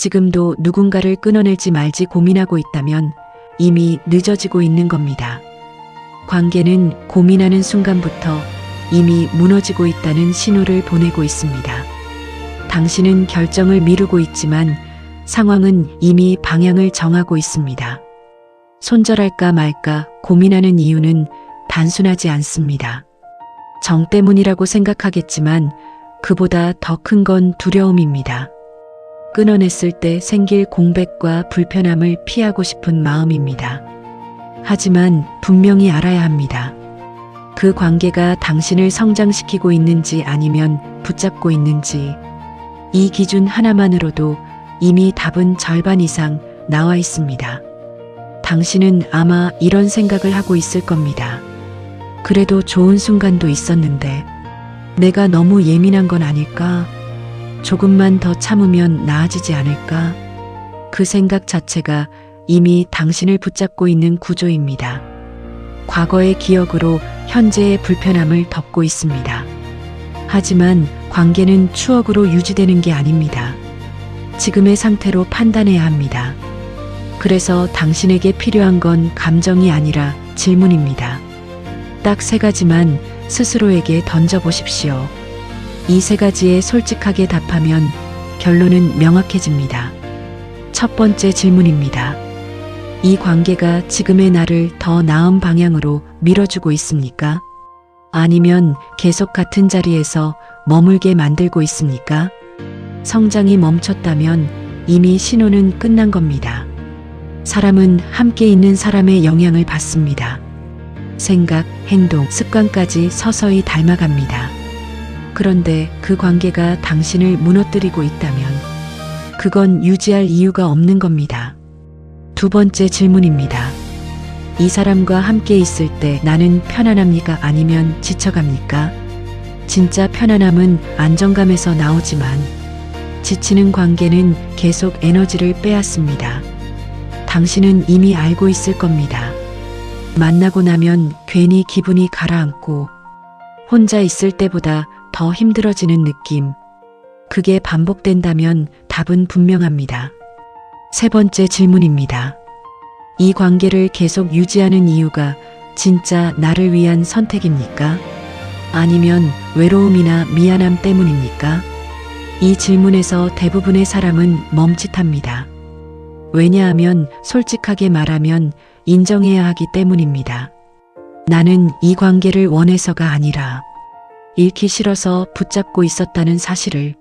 지금도 누군가를 끊어낼지 말지 고민하고 있다면 이미 늦어지고 있는 겁니다. 관계는 고민하는 순간부터 이미 무너지고 있다는 신호를 보내고 있습니다. 당신은 결정을 미루고 있지만 상황은 이미 방향을 정하고 있습니다. 손절할까 말까 고민하는 이유는 단순하지 않습니다. 정 때문이라고 생각하겠지만 그보다 더 큰 건 두려움입니다. 끊어냈을 때 생길 공백과 불편함을 피하고 싶은 마음입니다. 하지만 분명히 알아야 합니다. 그 관계가 당신을 성장시키고 있는지 아니면 붙잡고 있는지, 이 기준 하나만으로도 이미 답은 절반 이상 나와 있습니다. 당신은 아마 이런 생각을 하고 있을 겁니다. 그래도 좋은 순간도 있었는데 내가 너무 예민한 건 아닐까? 조금만 더 참으면 나아지지 않을까? 그 생각 자체가 이미 당신을 붙잡고 있는 구조입니다. 과거의 기억으로 현재의 불편함을 덮고 있습니다. 하지만 관계는 추억으로 유지되는 게 아닙니다. 지금의 상태로 판단해야 합니다. 그래서 당신에게 필요한 건 감정이 아니라 질문입니다. 딱 3가지만 스스로에게 던져보십시오. 이 3가지에 솔직하게 답하면 결론은 명확해집니다. 첫 번째 질문입니다. 이 관계가 지금의 나를 더 나은 방향으로 밀어주고 있습니까? 아니면 계속 같은 자리에서 머물게 만들고 있습니까? 성장이 멈췄다면 이미 신호는 끝난 겁니다. 사람은 함께 있는 사람의 영향을 받습니다. 생각, 행동, 습관까지 서서히 닮아갑니다. 그런데 그 관계가 당신을 무너뜨리고 있다면 그건 유지할 이유가 없는 겁니다. 두 번째 질문입니다. 이 사람과 함께 있을 때 나는 편안합니까? 아니면 지쳐갑니까? 진짜 편안함은 안정감에서 나오지만 지치는 관계는 계속 에너지를 빼앗습니다. 당신은 이미 알고 있을 겁니다. 만나고 나면 괜히 기분이 가라앉고 혼자 있을 때보다 더 힘들어지는 느낌. 그게 반복된다면 답은 분명합니다. 세 번째 질문입니다. 이 관계를 계속 유지하는 이유가 진짜 나를 위한 선택입니까? 아니면 외로움이나 미안함 때문입니까? 이 질문에서 대부분의 사람은 멈칫합니다. 왜냐하면 솔직하게 말하면 인정해야 하기 때문입니다. 나는 이 관계를 원해서가 아니라 잃기 싫어서 붙잡고 있었다는 사실을,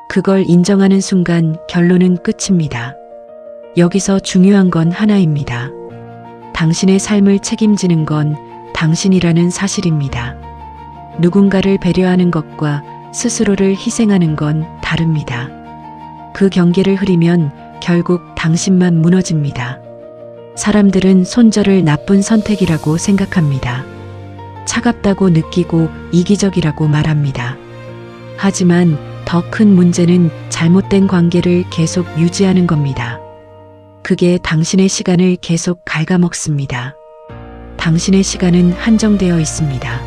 그걸 인정하는 순간 결론은 끝입니다. 여기서 중요한 건 하나입니다. 당신의 삶을 책임지는 건 당신이라는 사실입니다. 누군가를 배려하는 것과 스스로를 희생하는 건 다릅니다. 그 경계를 흐리면 결국 당신만 무너집니다. 사람들은 손절을 나쁜 선택이라고 생각합니다. 차갑다고 느끼고 이기적이라고 말합니다. 하지만 더 큰 문제는 잘못된 관계를 계속 유지하는 겁니다. 그게 당신의 시간을 계속 갉아먹습니다. 당신의 시간은 한정되어 있습니다.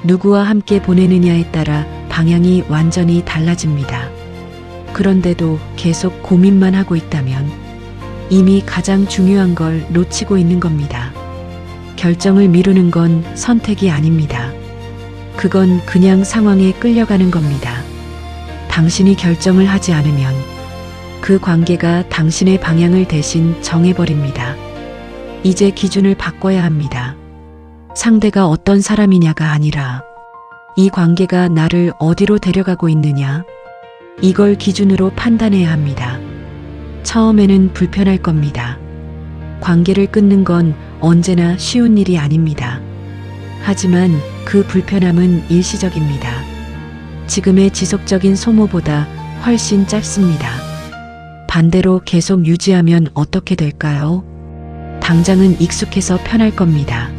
누구와 함께 보내느냐에 따라 방향이 완전히 달라집니다. 그런데도 계속 고민만 하고 있다면 이미 가장 중요한 걸 놓치고 있는 겁니다. 결정을 미루는 건 선택이 아닙니다. 그건 그냥 상황에 끌려가는 겁니다. 당신이 결정을 하지 않으면 그 관계가 당신의 방향을 대신 정해버립니다. 이제 기준을 바꿔야 합니다. 상대가 어떤 사람이냐가 아니라 이 관계가 나를 어디로 데려가고 있느냐, 이걸 기준으로 판단해야 합니다. 처음에는 불편할 겁니다. 관계를 끊는 건 언제나 쉬운 일이 아닙니다. 하지만 그 불편함은 일시적입니다. 지금의 지속적인 소모보다 훨씬 짧습니다. 반대로 계속 유지하면 어떻게 될까요? 당장은 익숙해서 편할 겁니다.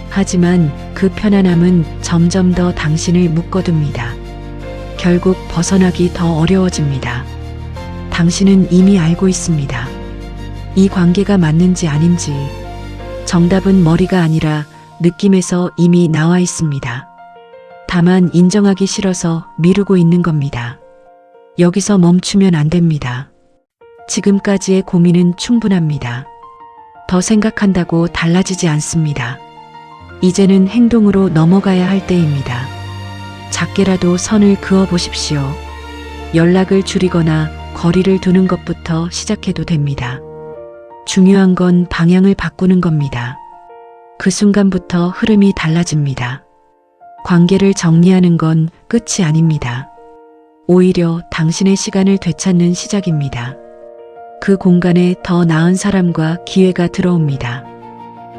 하지만 그 편안함은 점점 더 당신을 묶어둡니다. 결국 벗어나기 더 어려워집니다. 당신은 이미 알고 있습니다. 이 관계가 맞는지 아닌지. 정답은 머리가 아니라 느낌에서 이미 나와 있습니다. 다만 인정하기 싫어서 미루고 있는 겁니다. 여기서 멈추면 안 됩니다. 지금까지의 고민은 충분합니다. 더 생각한다고 달라지지 않습니다. 이제는 행동으로 넘어가야 할 때입니다. 작게라도 선을 그어 보십시오. 연락을 줄이거나 거리를 두는 것부터 시작해도 됩니다. 중요한 건 방향을 바꾸는 겁니다. 그 순간부터 흐름이 달라집니다. 관계를 정리하는 건 끝이 아닙니다. 오히려 당신의 시간을 되찾는 시작입니다. 그 공간에 더 나은 사람과 기회가 들어옵니다.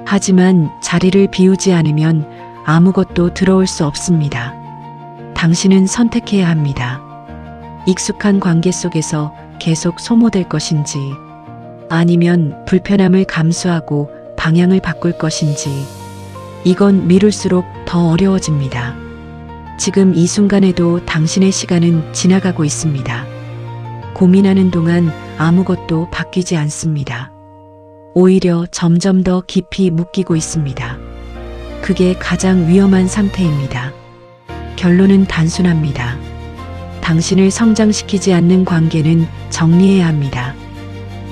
하지만 자리를 비우지 않으면 아무것도 들어올 수 없습니다. 당신은 선택해야 합니다. 익숙한 관계 속에서 계속 소모될 것인지, 아니면 불편함을 감수하고 방향을 바꿀 것인지, 이건 미룰수록 더 어려워집니다. 지금 이 순간에도 당신의 시간은 지나가고 있습니다. 고민하는 동안 아무것도 바뀌지 않습니다. 오히려 점점 더 깊이 묶이고 있습니다. 그게 가장 위험한 상태입니다. 결론은 단순합니다. 당신을 성장시키지 않는 관계는 정리해야 합니다.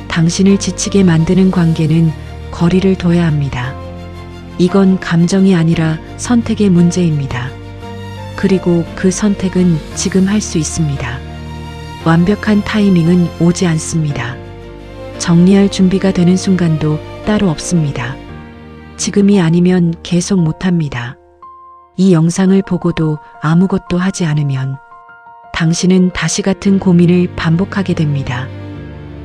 당신을 지치게 만드는 관계는 거리를 둬야 합니다. 이건 감정이 아니라 선택의 문제입니다. 그리고 그 선택은 지금 할 수 있습니다. 완벽한 타이밍은 오지 않습니다. 정리할 준비가 되는 순간도 따로 없습니다. 지금이 아니면 계속 못합니다. 이 영상을 보고도 아무것도 하지 않으면 당신은 다시 같은 고민을 반복하게 됩니다.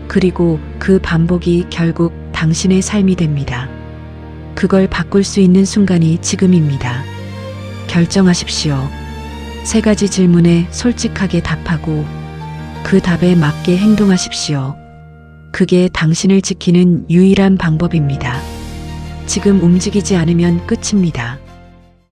그리고 그 반복이 결국 당신의 삶이 됩니다. 그걸 바꿀 수 있는 순간이 지금입니다. 결정하십시오. 3가지 질문에 솔직하게 답하고 그 답에 맞게 행동하십시오. 그게 당신을 지키는 유일한 방법입니다. 지금 움직이지 않으면 끝입니다.